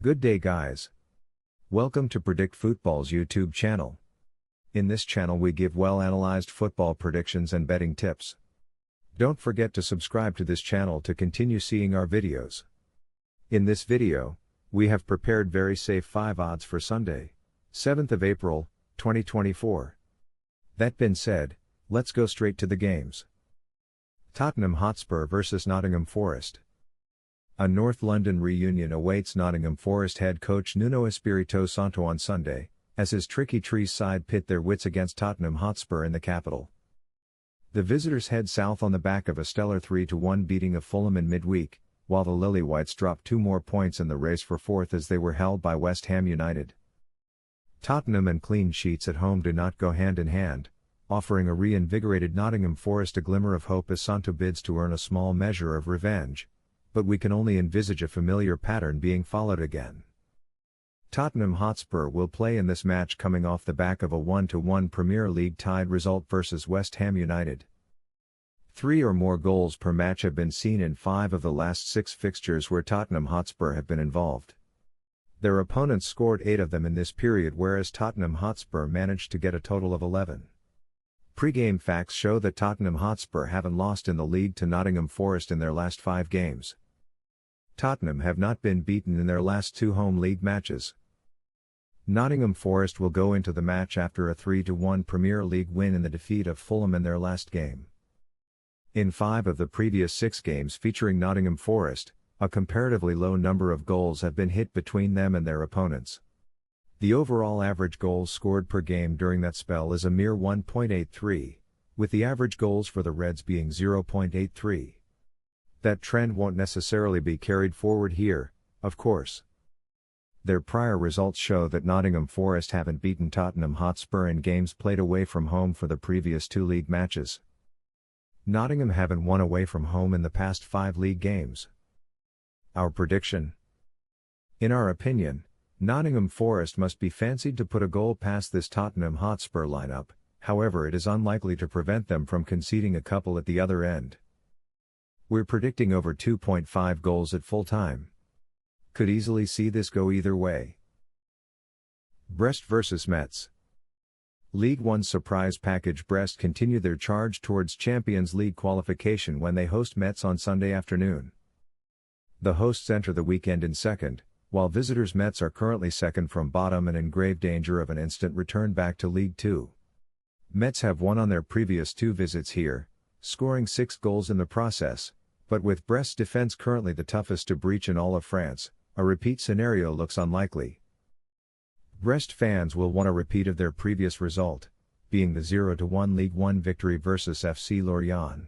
Good day guys. Welcome to Predict Futbol's YouTube channel. In this channel we give well-analyzed football predictions and betting tips. Don't forget to subscribe to this channel to continue seeing our videos. In this video, we have prepared very safe 5 odds for Sunday, 7th of April, 2024. That being said, let's go straight to the games. Tottenham Hotspur vs Nottingham Forest. A North London reunion awaits Nottingham Forest head coach Nuno Espirito Santo on Sunday, as his Tricky Trees side pit their wits against Tottenham Hotspur in the capital. The visitors head south on the back of a stellar 3-1 beating of Fulham in midweek, while the Lilywhites dropped 2 more points in the race for fourth as they were held by West Ham United. Tottenham and clean sheets at home do not go hand in hand, offering a reinvigorated Nottingham Forest a glimmer of hope as Santo bids to earn a small measure of revenge. But we can only envisage a familiar pattern being followed again. Tottenham Hotspur will play in this match coming off the back of a 1-1 Premier League tied result versus West Ham United. 3 or more goals per match have been seen in 5 of the last 6 fixtures where Tottenham Hotspur have been involved. Their opponents scored 8 of them in this period, whereas Tottenham Hotspur managed to get a total of 11. Pre-game facts show that Tottenham Hotspur haven't lost in the league to Nottingham Forest in their last 5 games. Tottenham have not been beaten in their last 2 home league matches. Nottingham Forest will go into the match after a 3-1 Premier League win in the defeat of Fulham in their last game. In 5 of the previous 6 games featuring Nottingham Forest, a comparatively low number of goals have been hit between them and their opponents. The overall average goals scored per game during that spell is a mere 1.83, with the average goals for the Reds being 0.83. That trend won't necessarily be carried forward here, of course. Their prior results show that Nottingham Forest haven't beaten Tottenham Hotspur in games played away from home for the previous 2 league matches. Nottingham haven't won away from home in the past 5 league games. Our prediction: in our opinion, Nottingham Forest must be fancied to put a goal past this Tottenham Hotspur lineup, however it is unlikely to prevent them from conceding a couple at the other end. We're predicting over 2.5 goals at full time. Could easily see this go either way. Brest vs Metz. League One surprise package. Brest continue their charge towards Champions League qualification when they host Metz on Sunday afternoon. The hosts enter the weekend in second, while visitors Metz are currently second from bottom and in grave danger of an instant return back to League Two. Metz have won on their previous 2 visits here, scoring 6 goals in the process, but with Brest's defense currently the toughest to breach in all of France, a repeat scenario looks unlikely. Brest fans will want a repeat of their previous result, being the 0-1 League One victory versus FC Lorient.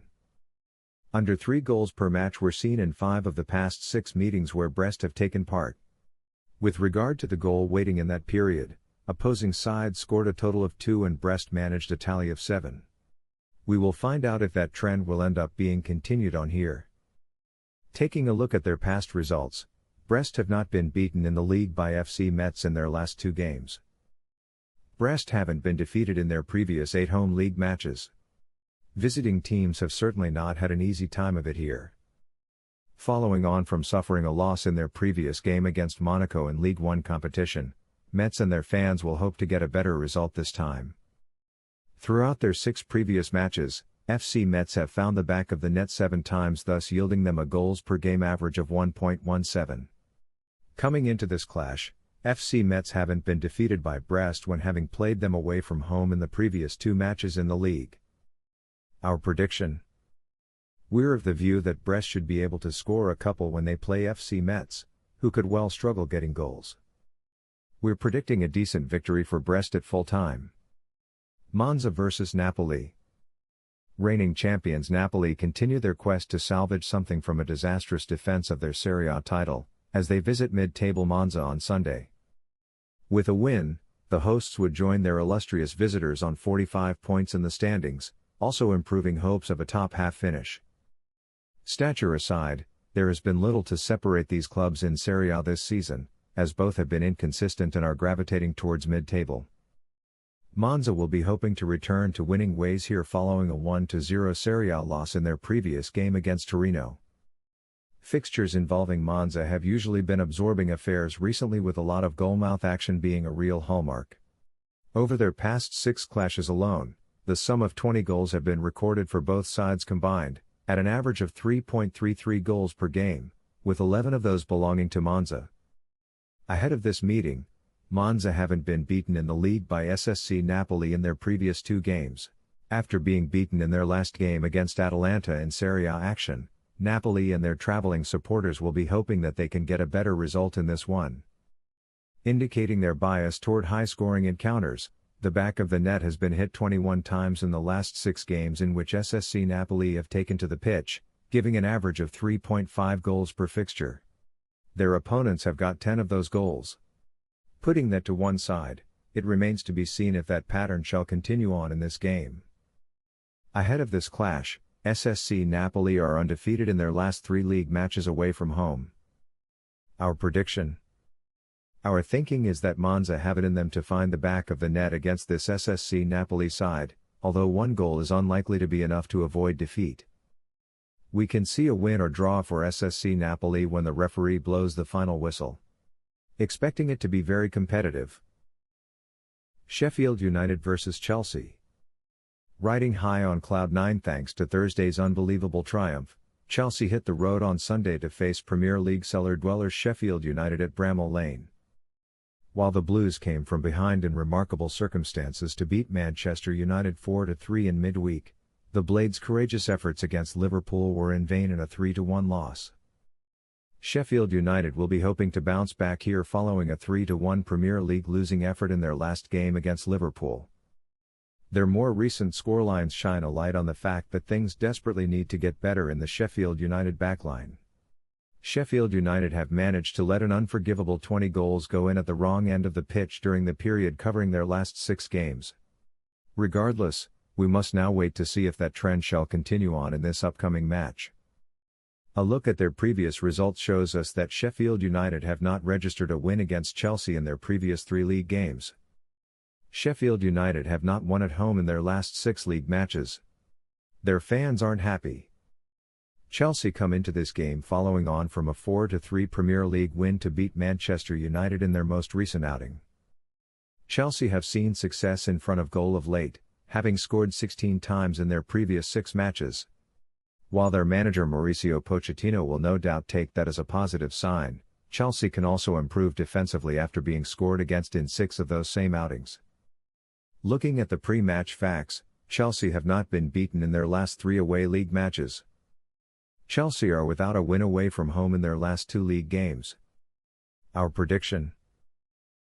Under 3 goals per match were seen in 5 of the past 6 meetings where Brest have taken part. With regard to the goal weighting in that period, opposing sides scored a total of 2 and Brest managed a tally of 7. We will find out if that trend will end up being continued on here. Taking a look at their past results, Brest have not been beaten in the league by FC Metz in their last 2 games. Brest haven't been defeated in their previous 8 home league matches. Visiting teams have certainly not had an easy time of it here. Following on from suffering a loss in their previous game against Monaco in League One competition, Metz and their fans will hope to get a better result this time. Throughout their 6 previous matches, FC Metz have found the back of the net 7 times, thus yielding them a goals per game average of 1.17. Coming into this clash, FC Metz haven't been defeated by Brest when having played them away from home in the previous 2 matches in the league. Our prediction: we're of the view that Brest should be able to score a couple when they play FC Metz, who could well struggle getting goals. We're predicting a decent victory for Brest at full time. Monza vs Napoli. Reigning champions Napoli continue their quest to salvage something from a disastrous defense of their Serie A title, as they visit mid-table Monza on Sunday. With a win, the hosts would join their illustrious visitors on 45 points in the standings, also improving hopes of a top-half finish. Stature aside, there has been little to separate these clubs in Serie A this season, as both have been inconsistent and are gravitating towards mid-table. Monza will be hoping to return to winning ways here following a 1-0 Serie A loss in their previous game against Torino. Fixtures involving Monza have usually been absorbing affairs recently, with a lot of goalmouth action being a real hallmark. Over their past 6 clashes alone, the sum of 20 goals have been recorded for both sides combined, at an average of 3.33 goals per game, with 11 of those belonging to Monza. Ahead of this meeting, Monza haven't been beaten in the league by SSC Napoli in their previous 2 games. After being beaten in their last game against Atalanta in Serie A action, Napoli and their traveling supporters will be hoping that they can get a better result in this one. Indicating their bias toward high-scoring encounters, the back of the net has been hit 21 times in the last 6 games in which SSC Napoli have taken to the pitch, giving an average of 3.5 goals per fixture. Their opponents have got 10 of those goals. Putting that to one side, it remains to be seen if that pattern shall continue on in this game. Ahead of this clash, SSC Napoli are undefeated in their last 3 league matches away from home. Our prediction? Our thinking is that Monza have it in them to find the back of the net against this SSC Napoli side, although 1 goal is unlikely to be enough to avoid defeat. We can see a win or draw for SSC Napoli when the referee blows the final whistle. Expecting it to be very competitive. Sheffield United vs Chelsea. Riding high on cloud 9 thanks to Thursday's unbelievable triumph, Chelsea hit the road on Sunday to face Premier League cellar dwellers Sheffield United at Bramall Lane. While the Blues came from behind in remarkable circumstances to beat Manchester United 4-3 in midweek, the Blades' courageous efforts against Liverpool were in vain in a 3-1 loss. Sheffield United will be hoping to bounce back here following a 3-1 Premier League losing effort in their last game against Liverpool. Their more recent scorelines shine a light on the fact that things desperately need to get better in the Sheffield United backline. Sheffield United have managed to let an unforgivable 20 goals go in at the wrong end of the pitch during the period covering their last 6 games. Regardless, we must now wait to see if that trend shall continue on in this upcoming match. A look at their previous results shows us that Sheffield United have not registered a win against Chelsea in their previous 3 league games. Sheffield United have not won at home in their last 6 league matches. Their fans aren't happy. Chelsea come into this game following on from a 4-3 Premier League win to beat Manchester United in their most recent outing. Chelsea have seen success in front of goal of late, having scored 16 times in their previous 6 matches. While their manager Mauricio Pochettino will no doubt take that as a positive sign, Chelsea can also improve defensively after being scored against in 6 of those same outings. Looking at the pre-match facts, Chelsea have not been beaten in their last 3 away league matches. Chelsea are without a win away from home in their last 2 league games. Our prediction?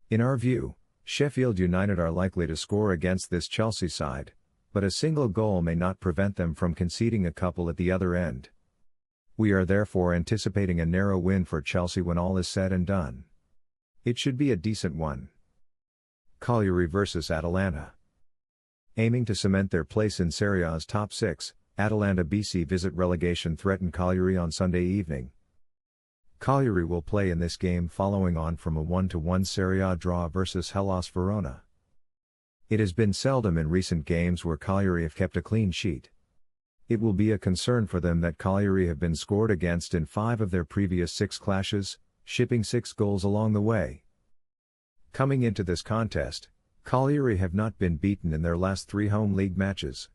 In our view, Sheffield United are likely to score against this Chelsea side, but a single goal may not prevent them from conceding a couple at the other end. We are therefore anticipating a narrow win for Chelsea when all is said and done. It should be a decent one. Cagliari vs Atalanta. Aiming to cement their place in Serie A's top 6, Atalanta BC visit relegation-threatened Cagliari on Sunday evening. Cagliari will play in this game following on from a 1-1 Serie A draw versus Hellas Verona. It has been seldom in recent games where Cagliari have kept a clean sheet. It will be a concern for them that Cagliari have been scored against in 5 of their previous 6 clashes, shipping 6 goals along the way. Coming into this contest, Cagliari have not been beaten in their last 3 home league matches.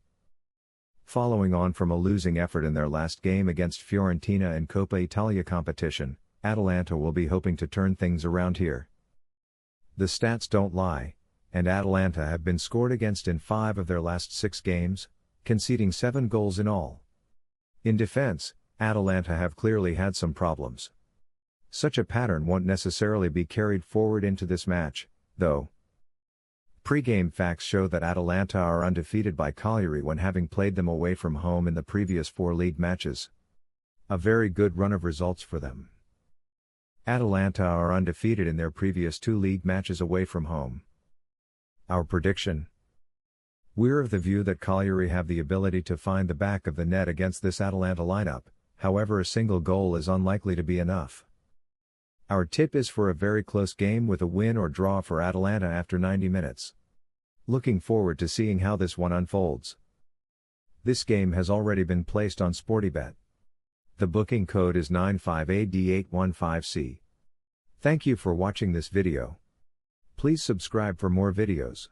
Following on from a losing effort in their last game against Fiorentina in Coppa Italia competition, Atalanta will be hoping to turn things around here. The stats don't lie, and Atalanta have been scored against in 5 of their last 6 games, conceding 7 goals in all. In defense, Atalanta have clearly had some problems. Such a pattern won't necessarily be carried forward into this match, though. Pre-game facts show that Atalanta are undefeated by Cagliari when having played them away from home in the previous 4 league matches. A very good run of results for them. Atalanta are undefeated in their previous 2 league matches away from home. Our prediction? We're of the view that Cagliari have the ability to find the back of the net against this Atalanta lineup, however a single goal is unlikely to be enough. Our tip is for a very close game with a win or draw for Atalanta after 90 minutes. Looking forward to seeing how this one unfolds. This game has already been placed on Sportybet. The booking code is 95AD815C. Thank you for watching this video. Please subscribe for more videos.